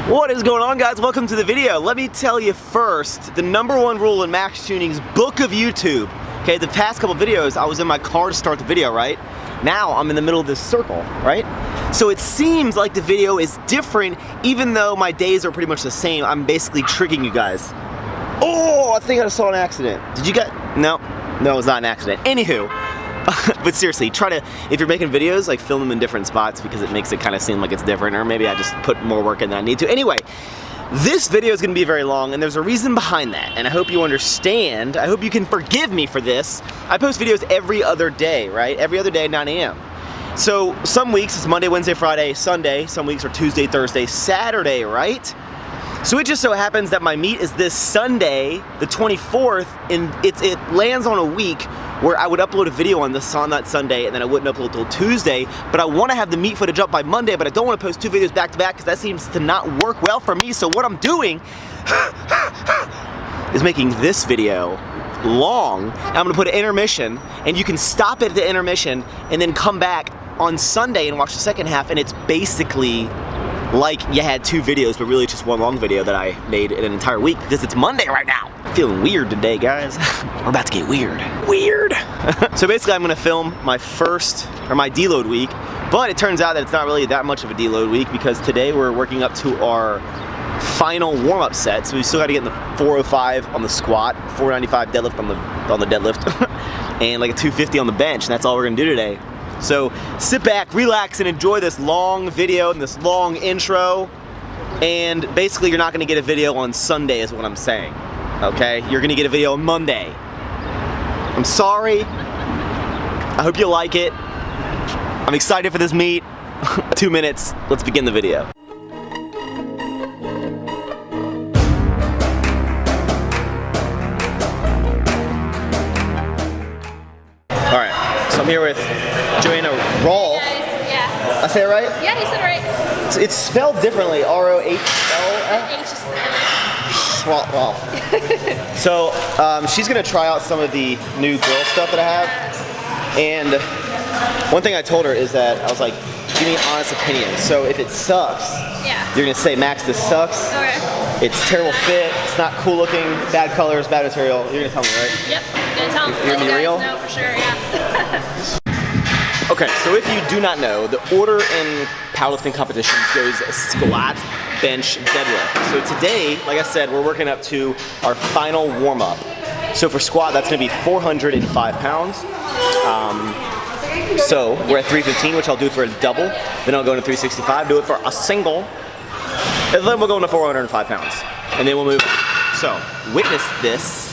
What is going on, guys? Welcome to the video. Let me tell you first, the #1 rule in Maxx Chewing's book of YouTube. Okay, the past couple videos, I was in my car to start the video, right? Now I'm in the middle of this circle, right? So it seems like the video is different, even though my days are pretty much the same. I'm basically tricking you guys. Oh, I think I saw an accident. Did you get? No, it was not an accident. Anywho. But seriously, try to, if you're making videos, like film them in different spots because it makes it kind of seem like it's different, or maybe I just put more work in than I need to. Anyway, this video is going to be very long, and there's a reason behind that, and I hope you understand. I hope you can forgive me for this. I post videos every other day, right? Every other day at 9 a.m. So some weeks it's Monday, Wednesday, Friday, Sunday. Some weeks are Tuesday, Thursday, Saturday, right? So it just so happens that my meet is this Sunday, the 24th, and it lands on a week where I would upload a video on that Sunday, and then I wouldn't upload till Tuesday. But I want to have the meet footage up by Monday, but I don't want to post 2 videos back to back because that seems to not work well for me. So what I'm doing is making this video long. I'm gonna put an intermission, and you can stop it at the intermission and then come back on Sunday and watch the second half, and it's basically like you had 2 videos, but really just one long video that I made in an entire week because it's Monday right now. Feeling weird today, guys. We're about to get weird. Weird. So basically I'm gonna film my my deload week, but it turns out that it's not really that much of a deload week because today we're working up to our final warm-up set. So we still gotta get in the 405 on the squat, 495 deadlift on the deadlift, and like a 250 on the bench, and that's all we're gonna do today. So sit back, relax, and enjoy this long video and this long intro. And basically you're not gonna get a video on Sunday is what I'm saying, okay? You're gonna get a video on Monday. I'm sorry. I hope you like it. I'm excited for this meet. 2 minutes, let's begin the video. All right, so I'm here with Joanna Rolfe. Yeah. I say it right? Yeah, you said it right. It's spelled differently, R-O-H-L-F? H is Rolfe. So she's gonna try out some of the new girl stuff that I have. And one thing I told her is that I was like, give me an honest opinion. So if it sucks, you're gonna say, Max, this sucks. Okay. It's terrible fit, it's not cool looking, bad colors, bad material. You're gonna tell me, right? Yep. Gonna tell them. You're gonna be real? No, for sure, yeah. Okay, so if you do not know, the order in powerlifting competitions goes squat, bench, deadlift. So today, like I said, we're working up to our final warm-up. So for squat, that's gonna be 405 pounds. So we're at 315, which I'll do for a double. Then I'll go into 365, do it for a single. And then we'll go into 405 pounds. And then we'll move on. So witness this.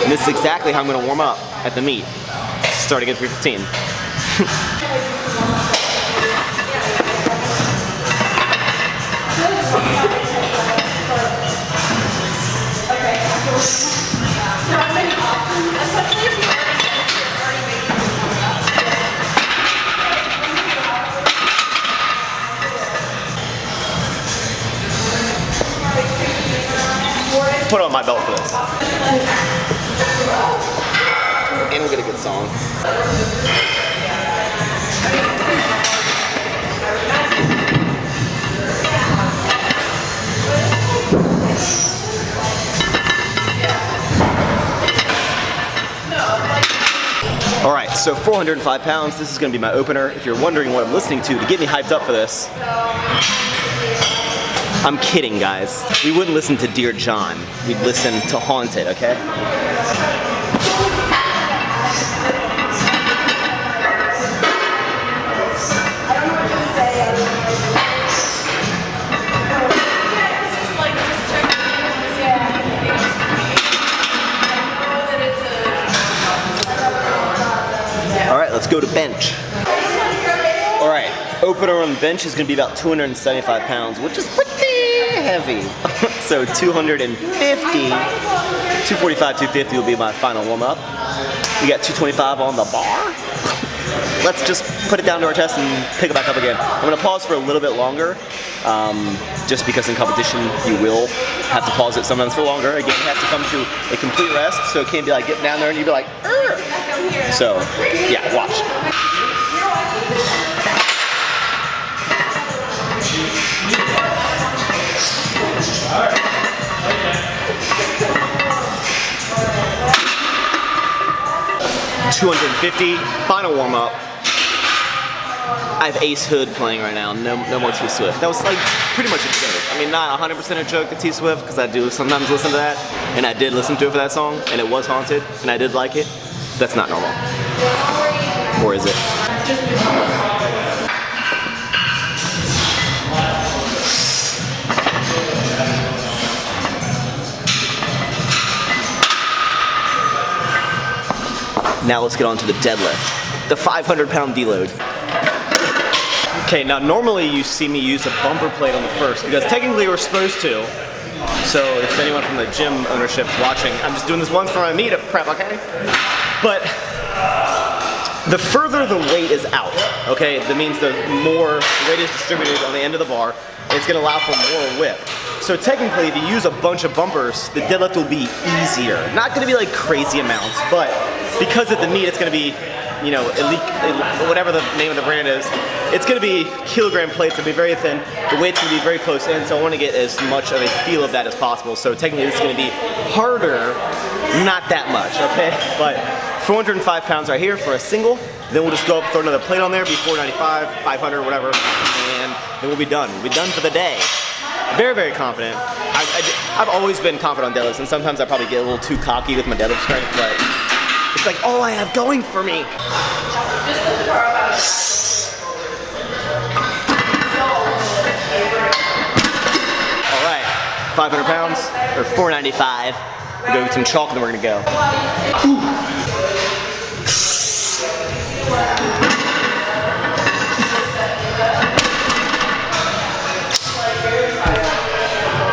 And this is exactly how I'm gonna warm up at the meet, starting at 315. Put on my belt for this. And we'll get a good song. All right, so 405 pounds, this is gonna be my opener. If you're wondering what I'm listening to get me hyped up for this, I'm kidding, guys. We wouldn't listen to Dear John. We'd listen to Haunted, okay? All right, let's go to bench. All right, opener on the bench is gonna be about 275 pounds, which is pretty heavy. So 245, 250 will be my final warm up. We got 225 on the bar. Let's just put it down to our chest and pick it back up again. I'm gonna pause for a little bit longer, just because in competition you will have to pause it sometimes for longer. Again, you have to come to a complete rest, so it can't be like getting down there and you'd be like, "Urgh." So, yeah, watch. 250, final warm up. I have Ace Hood playing right now, no more T-Swift. That was like pretty much a joke. I mean, not 100% a joke to T-Swift, because I do sometimes listen to that, and I did listen to it for that song, and it was haunted, and I did like it. That's not normal. Or is it? Now let's get on to the deadlift. The 500-pound deload. Okay, now normally you see me use a bumper plate on the first, because technically we're supposed to. So if anyone from the gym ownership is watching, I'm just doing this once for my meetup prep, okay? But the further the weight is out, okay, that means the more weight is distributed on the end of the bar, and it's gonna allow for more whip. So technically, if you use a bunch of bumpers, the deadlift will be easier. Not gonna be like crazy amounts, but because at the meet it's gonna be, you know, elite, whatever the name of the brand is, it's gonna be kilogram plates, it'll be very thin, the weight's gonna be very close in, so I wanna get as much of a feel of that as possible. So technically it's gonna be harder, not that much, okay? But 405 pounds right here for a single, then we'll just go up, throw another plate on there, be 495, 500, whatever, and then we'll be done. We'll be done for the day. Very, very confident. I've always been confident on deadlifts, and sometimes I probably get a little too cocky with my deadlift strength, but it's like all I have going for me. All right, 500 pounds, or 495. We'll go get some chalk and then we're gonna go.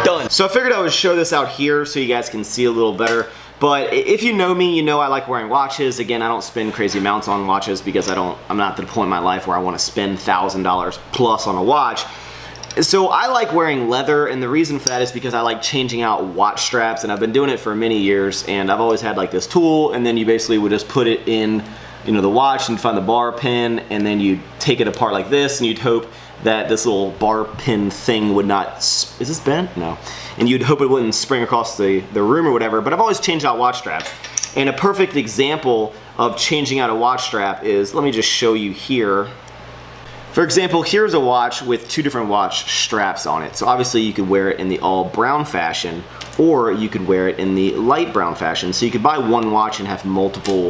Done. So I figured I would show this out here so you guys can see a little better. But if you know me, you know I like wearing watches. Again, I don't spend crazy amounts on watches because I'm not at the point in my life where I want to spend $1,000 plus on a watch. So I like wearing leather, and the reason for that is because I like changing out watch straps, and I've been doing it for many years, and I've always had like this tool, and then you basically would just put it in, you know, the watch and find the bar pin, and then you take it apart like this, and you'd hope that this little bar pin thing would not, is this bent? No. And you'd hope it wouldn't spring across the room or whatever, but I've always changed out watch straps. And a perfect example of changing out a watch strap is, let me just show you here. For example, here's a watch with two different watch straps on it. So obviously you could wear it in the all brown fashion, or you could wear it in the light brown fashion. So you could buy one watch and have multiple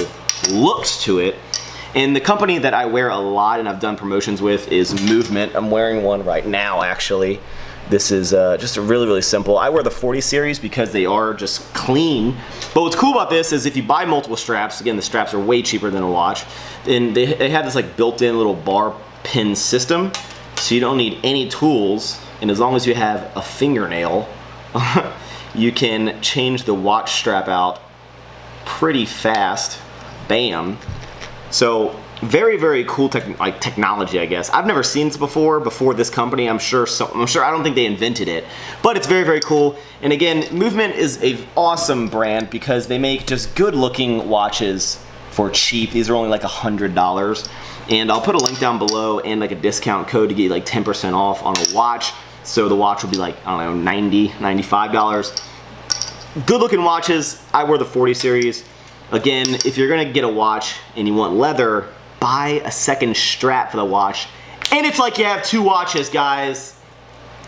looks to it. And the company that I wear a lot and I've done promotions with is Movement. I'm wearing one right now, actually. This is just a really, really simple. I wear the 40 series because they are just clean. But what's cool about this is if you buy multiple straps, again, the straps are way cheaper than a watch, and they have this like built-in little bar pin system, so you don't need any tools, and as long as you have a fingernail, you can change the watch strap out pretty fast. Bam. So very, very cool technology, I guess. I've never seen this before this company. I'm sure I don't think they invented it, but it's very, very cool. And again, Movement is an awesome brand because they make just good looking watches for cheap. These are only like $100. And I'll put a link down below and like a discount code to get like 10% off on a watch. So the watch will be like, I don't know, $90, $95. Good looking watches. I wear the 40 series. Again, if you're gonna get a watch and you want leather, buy a second strap for the watch. And it's like you have two watches, guys.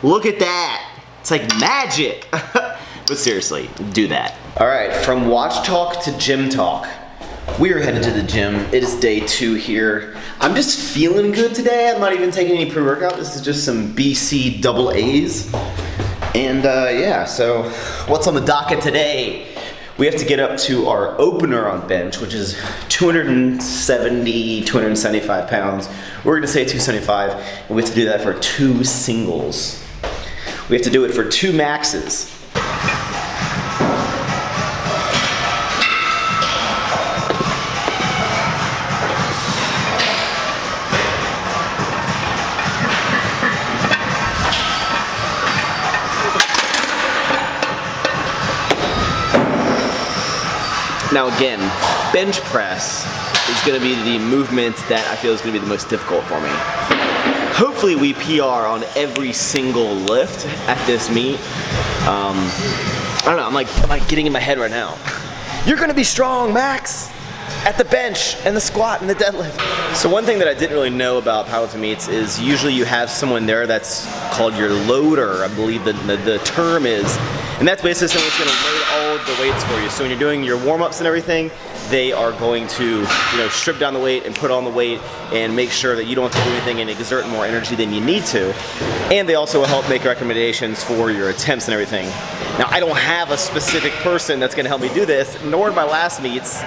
Look at that. It's like magic. But seriously, do that. All right, from watch talk to gym talk. We are headed to the gym. It is day 2 here. I'm just feeling good today. I'm not even taking any pre-workout. This is just some BC double A's. And yeah, so what's on the docket today? We have to get up to our opener on bench, which is 270, 275 pounds. We're gonna say 275, and we have to do that for 2 singles. We have to do it for 2 maxes. Now again, bench press is gonna be the movement that I feel is gonna be the most difficult for me. Hopefully we PR on every single lift at this meet. I don't know, I'm like getting in my head right now. You're gonna be strong, Max. at the bench and the squat and the deadlift. So one thing that I didn't really know about powerlifting meets is usually you have someone there that's called your loader, I believe the term is. And that's basically someone that's gonna load all of the weights for you. So when you're doing your warm-ups and everything, they are going to, strip down the weight and put on the weight and make sure that you don't have to do anything and exert more energy than you need to. And they also will help make recommendations for your attempts and everything. Now, I don't have a specific person that's gonna help me do this, nor in my last meets.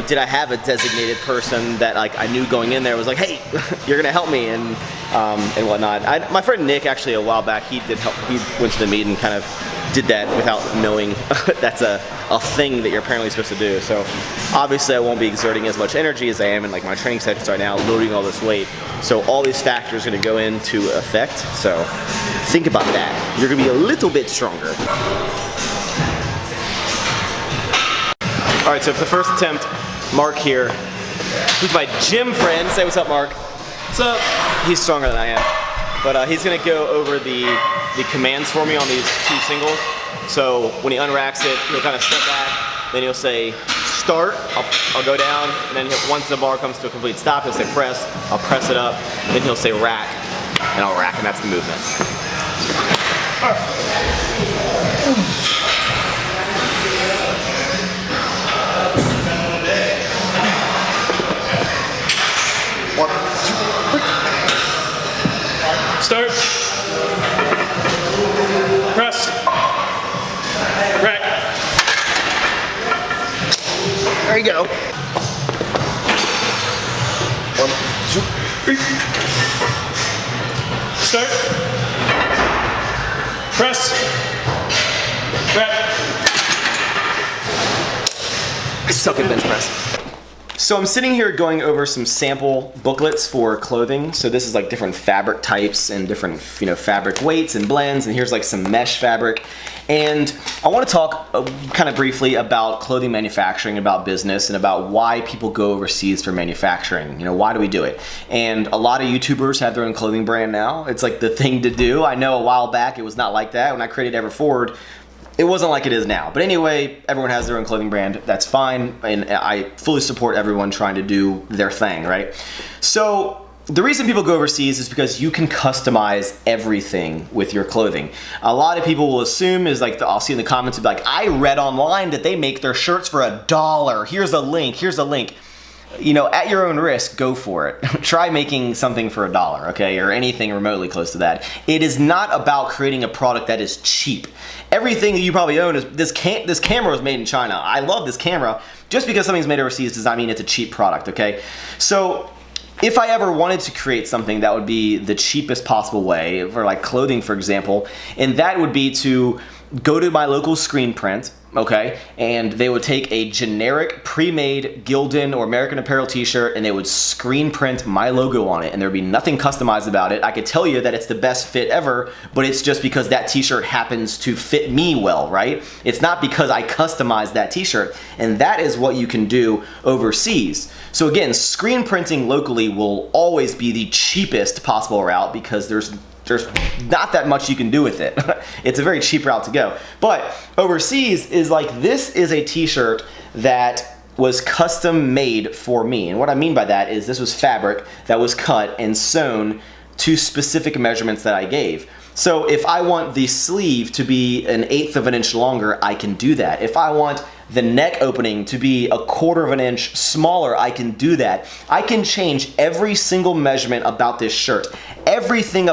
Did I have a designated person that I knew going in there was like, hey, you're gonna help me and whatnot. My friend Nick actually a while back, he went to the meet and kind of did that without knowing that's a thing that you're apparently supposed to do. So obviously I won't be exerting as much energy as I am in my training sessions right now, loading all this weight. So all these factors are gonna go into effect. So think about that. You're gonna be a little bit stronger. All right, so for the first attempt, Mark here, who's my gym friend. Say what's up, Mark. What's up? He's stronger than I am. But he's gonna go over the commands for me on these 2 singles. So when he unracks it, he'll kind of step back, then he'll say start, I'll go down, and then once the bar comes to a complete stop, he'll say press, I'll press it up, then he'll say rack, and I'll rack, and that's the movement. Start. Press. Rack. There you go. 1, 2, 3. Start. Press. Rack. I suck at bench press. So I'm sitting here going over some sample booklets for clothing. So this is like different fabric types and different fabric weights and blends, and here's like some mesh fabric. And I want to talk kind of briefly about clothing manufacturing, about business, and about why people go overseas for manufacturing. Why do we do it? And a lot of YouTubers have their own clothing brand now. It's like the thing to do. I know a while back it was not like that. When I created Ever Forward, it wasn't like it is now. But anyway, everyone has their own clothing brand. That's fine. And I fully support everyone trying to do their thing, right? So the reason people go overseas is because you can customize everything with your clothing. A lot of people will assume is I'll see in the comments, be like, I read online that they make their shirts for $1. Here's a link, here's a link. At your own risk, go for it. Try making something for $1, okay, or anything remotely close to that. It is not about creating a product that is cheap. Everything that you probably own is, this camera was made in China. I love this camera. Just because something's made overseas does not mean it's a cheap product, okay? So if I ever wanted to create something that would be the cheapest possible way, for like clothing, for example, and that would be to go to my local screen print, okay, and they would take a generic pre-made Gildan or American Apparel t-shirt and they would screen print my logo on it, and there'd be nothing customized about it. I could tell you that it's the best fit ever, but it's just because that t-shirt happens to fit me well, right? It's not because I customized that t-shirt, and that is what you can do overseas. So again, screen printing locally will always be the cheapest possible route because there's not that much you can do with it. It's a very cheap route to go. But overseas is this is a t-shirt that was custom made for me. And what I mean by that is this was fabric that was cut and sewn to specific measurements that I gave. So if I want the sleeve to be 1/8 of an inch longer, I can do that. If I want the neck opening to be 1/4 of an inch smaller, I can do that. I can change every single measurement about this shirt. Everything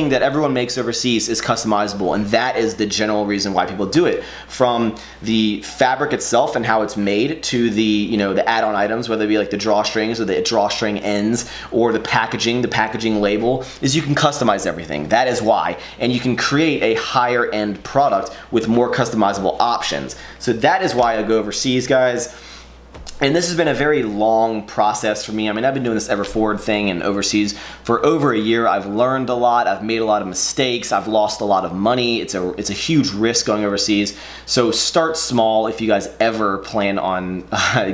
that everyone makes overseas is customizable, and that is the general reason why people do it. From the fabric itself and how it's made to the the add-on items, whether it be like the drawstrings or the drawstring ends or the packaging label, is you can customize everything. That is why, and you can create a higher end product with more customizable options. So that is why I go overseas, guys. And this has been a very long process for me. I mean, I've been doing this Ever Forward thing and overseas for over a year. I've learned a lot. I've made a lot of mistakes. I've lost a lot of money. It's a huge risk going overseas. So start small if you guys ever plan on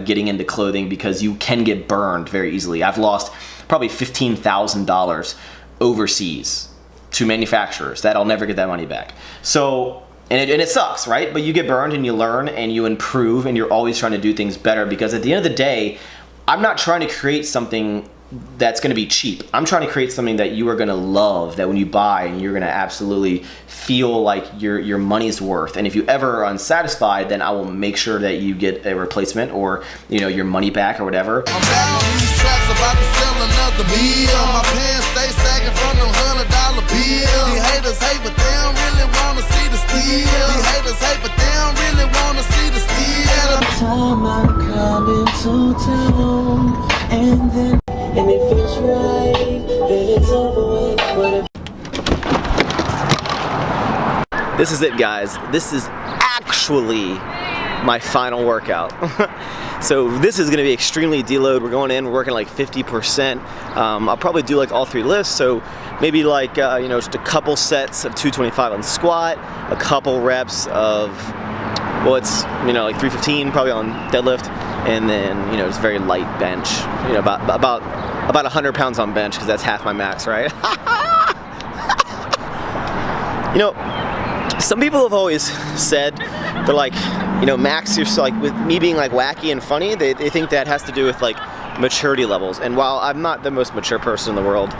getting into clothing, because you can get burned very easily. I've lost probably $15,000 overseas to manufacturers that I'll never get that money back. So And it sucks, right? But you get burned and you learn and you improve and you're always trying to do things better, because at the end of the day, I'm not trying to create something that's going to be cheap. I'm trying to create something that you are going to love, that when you buy and you're going to absolutely feel like your money's worth. And if you ever are unsatisfied, then I will make sure that you get a replacement, or your money back or whatever. I'm down these tracks about to sell another bill. My pants stay sagging from them $100 bills. These haters hate, but they don't really want to see the steal. These haters hate, but they don't really want to see the steal. Time I'm coming to town, and if it's right, then it's over with. But This is it, guys. This is actually my final workout. So this is gonna be extremely deload. We're going in, we're working like 50%. I'll probably do like all 3 lifts, so maybe like just a couple sets of 225 on squat, a couple reps of, well, it's like 315 probably on deadlift, and then just very light bench, about 100 pounds on bench, because that's half my max, right? Some people have always said, they're like, Max, you're like, with me being like wacky and funny, they think that has to do with like maturity levels. And while I'm not the most mature person in the world,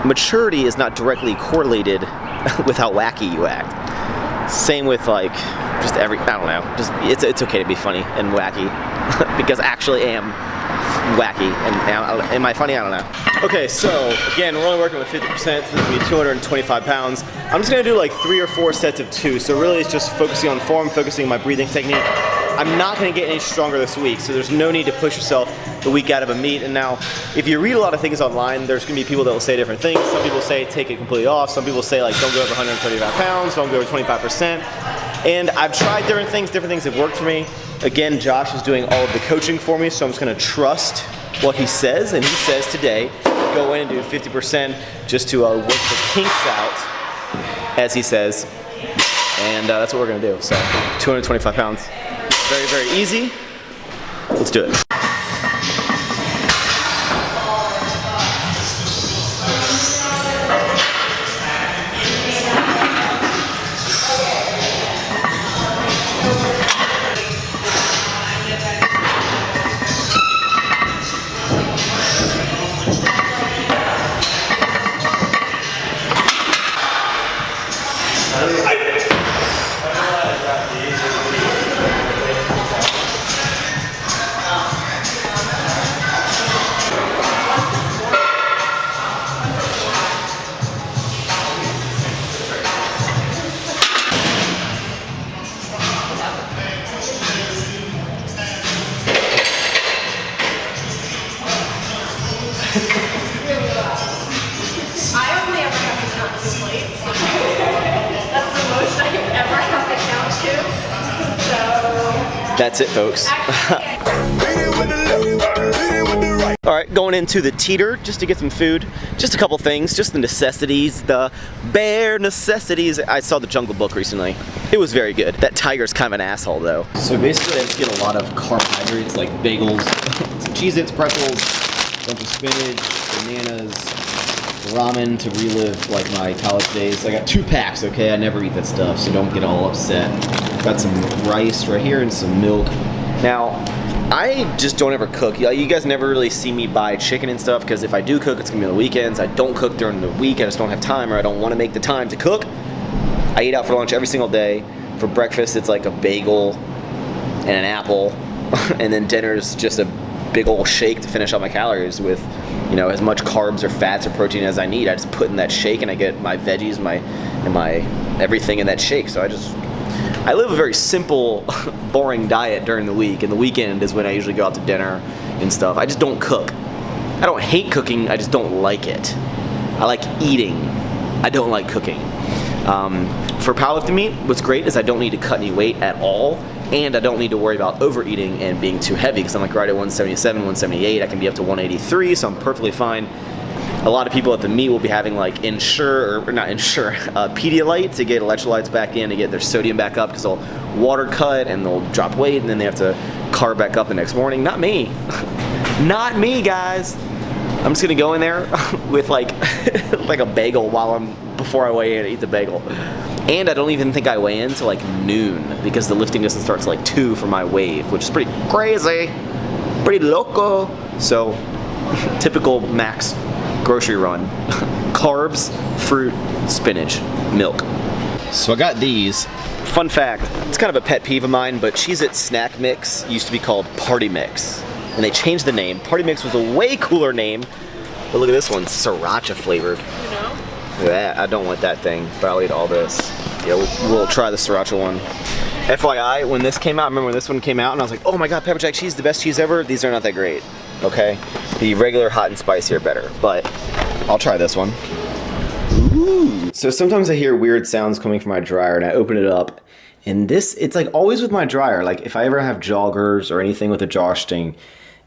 maturity is not directly correlated with how wacky you act. Same with like just I don't know, just it's okay to be funny and wacky, because I actually am wacky. And am I funny? I don't know. Okay, so again, we're only working with 50%, so this is gonna be 225 pounds. I'm just gonna do like 3 or 4 sets of 2. So really it's just focusing on form, focusing on my breathing technique. I'm not gonna get any stronger this week, so there's no need to push yourself the week out of a meet. And now, if you read a lot of things online, there's gonna be people that will say different things. Some people say take it completely off. Some people say like don't go over 135 pounds, don't go over 25%. And I've tried different things have worked for me. Again, Josh is doing all of the coaching for me, so I'm just gonna trust what he says. And he says today, go in and do 50% just to work the kinks out, as he says. And that's what we're gonna do. So 225 pounds. Very, very easy. Let's do it. I only ever have to count 2 plates. That's the most I ever have to count to. So that's it, folks. All right, going into the teeter just to get some food. Just a couple things, just the necessities, the bare necessities. I saw the Jungle Book recently. It was very good. That tiger's kind of an asshole though. So basically I just get a lot of carbohydrates like bagels, some Cheez-Its, pretzels, a bunch of spinach, bananas, ramen to relive like my college days. I got 2 packs, okay? I never eat that stuff, so don't get all upset. Got some rice right here and some milk. Now, I just don't ever cook. You guys never really see me buy chicken and stuff, because if I do cook, it's gonna be on the weekends. I don't cook during the week. I just don't have time, or I don't want to make the time to cook. I eat out for lunch every single day. For breakfast, it's like a bagel and an apple, and then dinner's just a big old shake to finish out my calories with, as much carbs or fats or protein as I need. I just put in that shake and I get my veggies, and my everything in that shake. So I live a very simple, boring diet during the week, and the weekend is when I usually go out to dinner and stuff. I just don't cook. I don't hate cooking, I just don't like it. I like eating. I don't like cooking. For powerlifting meet, what's great is I don't need to cut any weight at all, and I don't need to worry about overeating and being too heavy, because I'm like right at 177, 178. I can be up to 183, so I'm perfectly fine. A lot of people at the meet will be having like Pedialyte to get electrolytes back in, to get their sodium back up, because they'll water cut and they'll drop weight and then they have to carb back up the next morning. Not me. Not me, guys. I'm just gonna go in there with like a bagel before I weigh in and eat the bagel. And I don't even think I weigh in till like noon because the lifting doesn't start till like 2 for my wave, which is pretty crazy, pretty loco. So, typical Maxx grocery run. Carbs, fruit, spinach, milk. So I got these. Fun fact, it's kind of a pet peeve of mine, but Cheez-It Snack Mix used to be called Party Mix. And they changed the name. Party Mix was a way cooler name. But look at this one, sriracha flavored. You know? Look at that, I don't want that thing, but I'll eat all this. Yeah, we'll try the sriracha one. FYI, when this came out, I remember when this one came out and I was like, oh my god, pepper jack cheese, the best cheese ever. These are not that great, okay? The regular hot and spicy are better, but I'll try this one. Ooh. So sometimes I hear weird sounds coming from my dryer and I open it up and this, it's like always with my dryer, like if I ever have joggers or anything with a drawstring,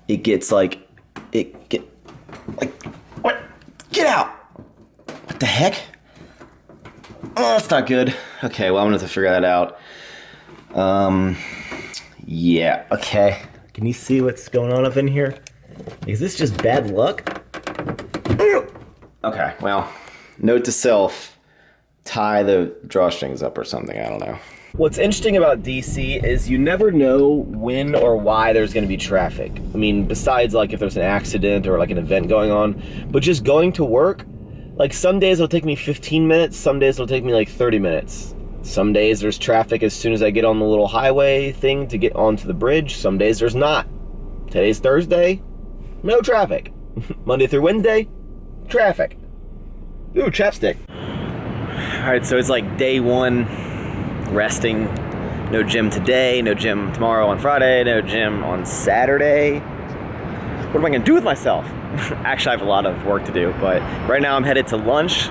it gets like, what? Get out! What the heck? Oh, that's not good. Okay, well I'm gonna have to figure that out. Yeah, okay. Can you see what's going on up in here? Is this just bad luck? Okay, well, note to self, tie the drawstrings up or something, I don't know. What's interesting about DC is you never know when or why there's gonna be traffic. I mean, besides like if there's an accident or like an event going on, but just going to work, like some days it'll take me 15 minutes, some days it'll take me like 30 minutes. Some days there's traffic as soon as I get on the little highway thing to get onto the bridge. Some days there's not. Today's Thursday, no traffic. Monday through Wednesday, traffic. Ooh, chapstick. All right, so it's like day 1, resting. No gym today, no gym tomorrow on Friday, no gym on Saturday. What am I gonna do with myself? Actually, I have a lot of work to do, but right now I'm headed to lunch.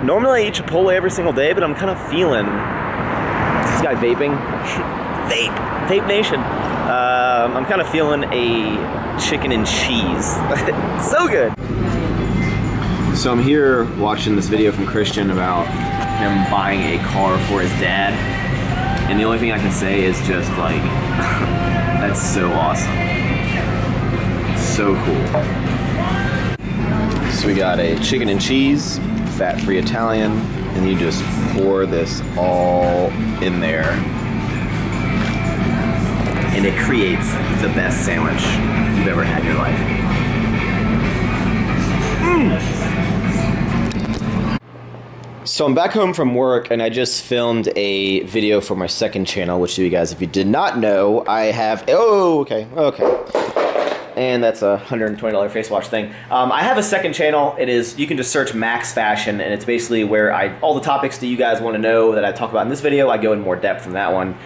Normally I eat Chipotle every single day, but I'm kind of feeling, this guy vaping? Vape Nation. I'm kind of feeling a chicken and cheese. So good. So I'm here watching this video from Christian about him buying a car for his dad. And the only thing I can say is just like, that's so awesome. So cool. So we got a chicken and cheese, fat-free Italian, and you just pour this all in there. And it creates the best sandwich you've ever had in your life. So I'm back home from work and I just filmed a video for my second channel, which you guys, if you did not know, I have, okay. And that's a $120 face wash thing. I have a second channel. It is, you can just search Maxx Fashion, and it's basically where all the topics that you guys want to know that I talk about in this video, I go in more depth from that one.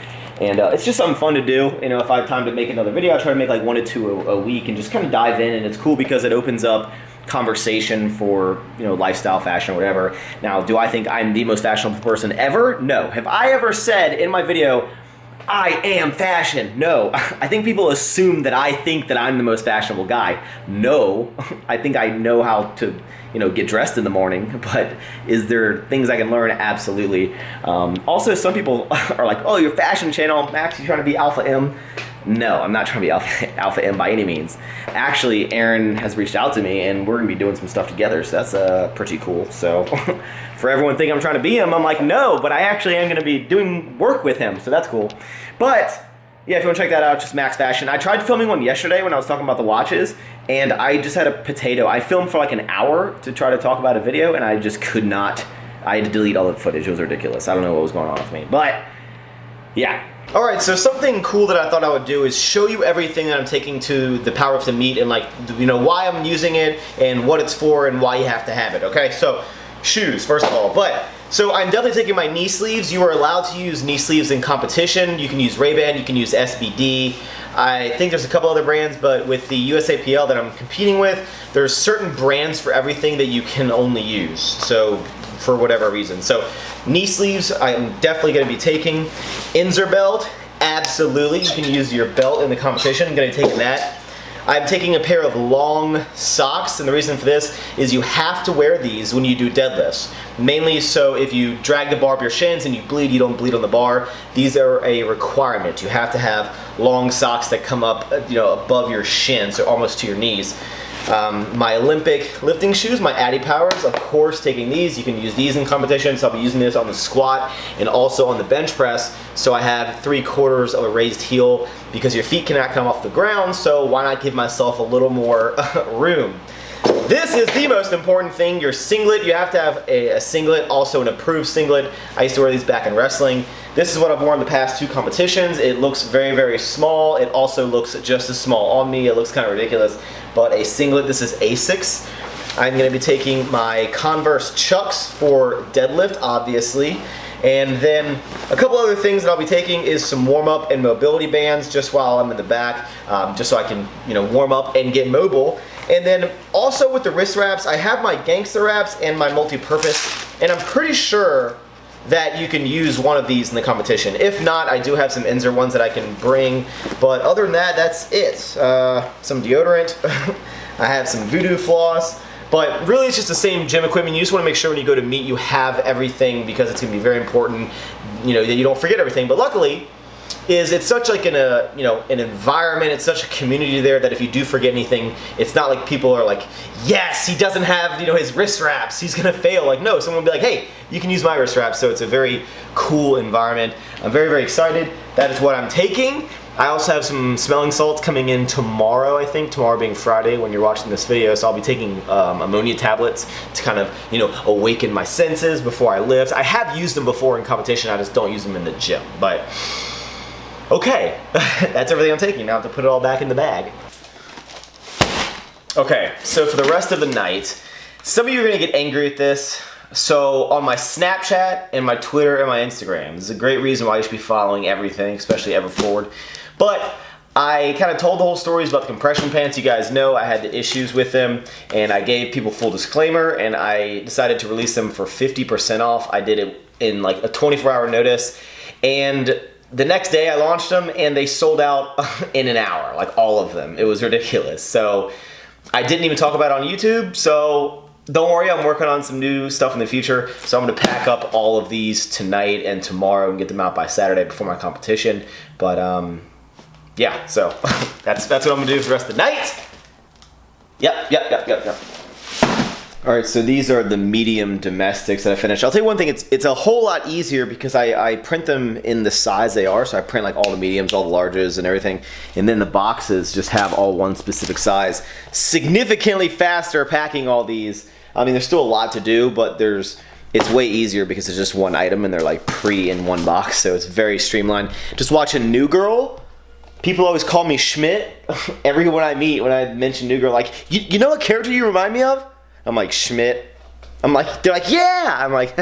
And it's just something fun to do. You know, if I have time to make another video, I try to make like 1 to 2 a week and just kind of dive in, and it's cool because it opens up conversation for, you know, lifestyle, fashion, or whatever. Now, do I think I'm the most fashionable person ever? No. Have I ever said in my video, I am fashion? No. I think people assume that I think that I'm the most fashionable guy. No. I think I know how to, you know, get dressed in the morning, but is there things I can learn? Absolutely. Also, some people are like, oh, your fashion channel, Max, you trying to be Alpha M? No, I'm not trying to be Alpha M by any means. Actually, Aaron has reached out to me and we're gonna be doing some stuff together, so that's pretty cool. So for everyone thinking I'm trying to be him, I'm like, no, but I actually am gonna be doing work with him, so that's cool. But yeah, if you wanna check that out, just Maxx Fashion. I tried filming one yesterday when I was talking about the watches, and I just had a potato. I filmed for like an hour to try to talk about a video, and I just could not. I had to delete all the footage. It was ridiculous. I don't know what was going on with me, but yeah. All right, so something cool that I thought I would do is show you everything that I'm taking to the Powerlifting meet, and like, you know, why I'm using it and what it's for and why you have to have it, okay? So, shoes, first of all, so I'm definitely taking my knee sleeves. You are allowed to use knee sleeves in competition. You can use Ray-Ban, you can use SBD. I think there's a couple other brands, but with the USAPL that I'm competing with, there's certain brands for everything that you can only use, so for whatever reason. So knee sleeves, I'm definitely going to be taking. Inzer belt, absolutely. You can use your belt in the competition. I'm going to take that. I'm taking a pair of long socks, and the reason for this is you have to wear these when you do deadlifts. Mainly so if you drag the bar up your shins and you bleed, you don't bleed on the bar. These are a requirement. You have to have long socks that come up, you know, above your shins, so almost to your knees. My Olympic lifting shoes, my Addy Powers, of course, taking these. You can use these in competition, so I'll be using this on the squat and also on the bench press. So I have 3/4 of a raised heel because your feet cannot come off the ground, so why not give myself a little more room? This is the most important thing, your singlet. You have to have a singlet, also an approved singlet. I used to wear these back in wrestling. This is what I've worn the past 2 competitions. It looks very, very small. It also looks just as small on me. It looks kind of ridiculous, but a singlet, this is Asics. I'm gonna be taking my Converse Chucks for deadlift, obviously. And then a couple other things that I'll be taking is some warm-up and mobility bands just while I'm in the back, just so I can, warm up and get mobile. And then also with the wrist wraps, I have my gangster wraps and my multi-purpose, and I'm pretty sure that you can use one of these in the competition. If not, I do have some Inzer ones that I can bring, but other than that, that's it. Some deodorant, I have some voodoo floss, but really it's just the same gym equipment. You just want to make sure when you go to meet you have everything, because it's going to be very important, that you don't forget everything. But luckily, it's such like an environment, it's such a community there that if you do forget anything, it's not like people are like, yes, he doesn't have his wrist wraps, he's gonna fail. Like, no, someone will be like, hey, you can use my wrist wraps. So it's a very cool environment. I'm very, very excited. That is what I'm taking. I also have some smelling salts coming in tomorrow, I think, tomorrow being Friday when you're watching this video. So I'll be taking ammonia tablets to kind of, awaken my senses before I lift. I have used them before in competition, I just don't use them in the gym. But okay, that's everything I'm taking. Now I have to put it all back in the bag. Okay, so for the rest of the night, some of you are gonna get angry at this. So on my Snapchat and my Twitter and my Instagram, this is a great reason why you should be following everything, especially Everforward. But I kind of told the whole stories about the compression pants. You guys know I had the issues with them, and I gave people full disclaimer, and I decided to release them for 50% off. I did it in like a 24-hour notice, and the next day I launched them and they sold out in an hour, like all of them. It was ridiculous. So I didn't even talk about it on YouTube, so don't worry, I'm working on some new stuff in the future. So I'm gonna pack up all of these tonight and tomorrow and get them out by Saturday before my competition. But yeah, so that's what I'm gonna do for the rest of the night. Yep. All right, so these are the medium domestics that I finished. I'll tell you one thing, it's a whole lot easier because I print them in the size they are. So I print like all the mediums, all the larges and everything. And then the boxes just have all one specific size. Significantly faster packing all these. I mean, there's still a lot to do, but it's way easier because it's just one item and they're like in one box. So it's very streamlined. Just watching New Girl. People always call me Schmidt. Everyone I meet, when I mention New Girl, like, you know what character you remind me of? I'm like, Schmidt. They're like, yeah. I'm like,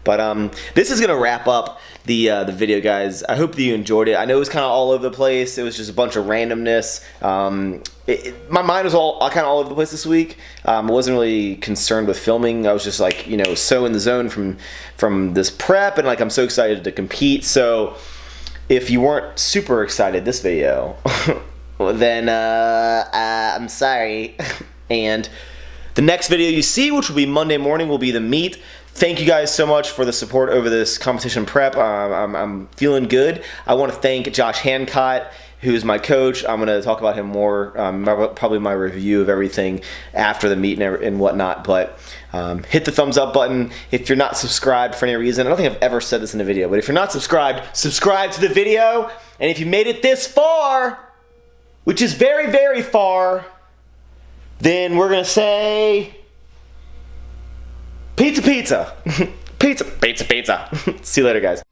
but this is gonna wrap up the video, guys. I hope that you enjoyed it. I know it was kind of all over the place. It was just a bunch of randomness. My mind was kind of all over the place this week. I wasn't really concerned with filming. I was just like, so in the zone from this prep, and like I'm so excited to compete. So if you weren't super excited this video, well, then I'm sorry. And the next video you see, which will be Monday morning, will be the meet. Thank you guys so much for the support over this competition prep. I'm feeling good. I want to thank Josh Hancock, who's my coach. I'm going to talk about him more, probably my review of everything after the meet and whatnot. But hit the thumbs up button if you're not subscribed for any reason. I don't think I've ever said this in a video, but if you're not subscribed, subscribe to the video. And if you made it this far, which is very, very far, then we're gonna say pizza. Pizza. See you later, guys.